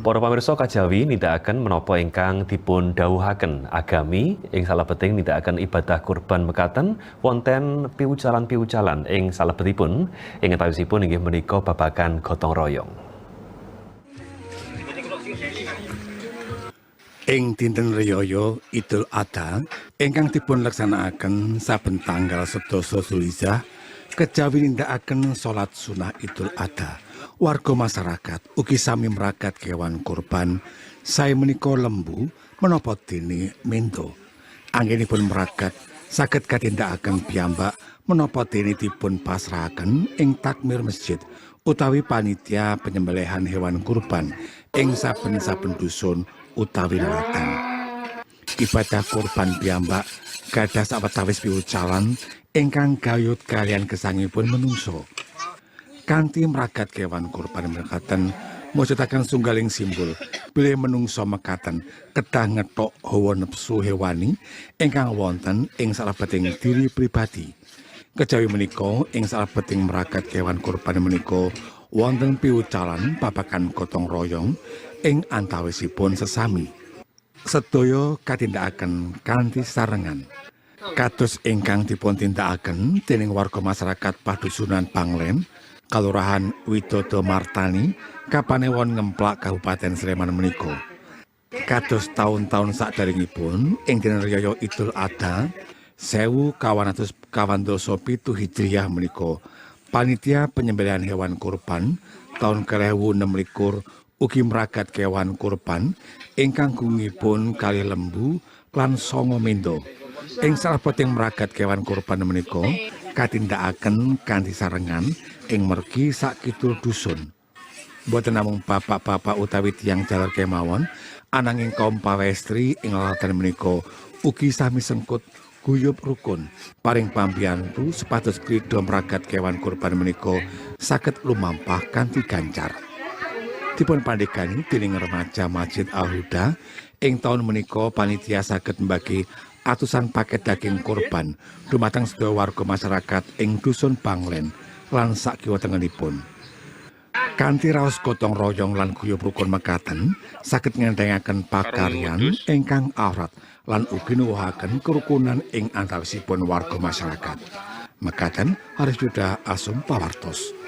Para pamirsa Kajawi nindakaken menapa ingkang dipun dawuhaken agami ing salebetting nindakaken ibadah kurban mekaten wonten piucalan-piucalan ing salebetipun ing antawisipun inggih menika babagan gotong royong. Ing dinten riyaya Idul Adha ingkang dipun laksanakaken saben tanggal 11 Zulhijjah kejawi nindakaken salat sunah Idul Adha. Warga masyarakat ugi sami meragat kewan kurban sae menika lembu menapa dene mento. Anggenipun meragat saged katindakaken piyambak menapa dene dipun pasrahaken ing takmir masjid utawi panitia penyembelihan hewan kurban ing saben-saben dusun utawi lelatan. Ibadah kurban piyambak gadah sawetawis piwucalan ingkang gayut kalian gesangipun menungso. Kanthi meragat kewan kurban mekaten mujudaken sunggaling simbol bilih menungso mekaten kedah ngethok hawa nepsu hewani ingkang wonten ing salebeting diri pribadi. Kejawi menika ing salebeting meragat kewan kurban menika wonten piwucalan babagan gotong royong ing antawisipun sesami. Sedaya katindakaken kanthi sarengan. Kados ingkang dipun tindakaken dening warga masyarakat Padusunan Panglen, Kalurahan Widodo Martani, Kapanewon Ngemplak Kabupaten Sleman menika. Kados taun-taun sakderengipun ing dina riyaya Idul Adha 1427 Hijriah menika, panitia penyembelihan hewan kurban taun 2026 ugi meragat kewan kurban ingkang gungipun kalih lembu lan 9 mendo. Ing salebeting meragat kewan kurban menika katindakaken kanthi sarengan ing mergi sakidul dusun. Boten namung bapak-bapak utawi tiyang jaler kemawon, ananging kaum pawestri ing lalatan menika ugi sami sengkut guyub rukun paring pambiyantu supados krida meragat kewan kurban menika saged lumampah kanthi gancar. Dipun pandhegani dening remaja Masjid Al-Huda ing taun menika panitia saged mbagi atusan paket daging kurban dumateng sedaya warga masyarakat ing dusun Panglen lan sakiwa tengenipun. Kanthi raos gotong royong lan guyub rukun mekaten saged ngentengaken pakaryan ingkang awrat lan ugi nuwuhaken kerukunan ing antawisipun warga masyarakat. Mekaten Haris Yuda Asum Pawartos.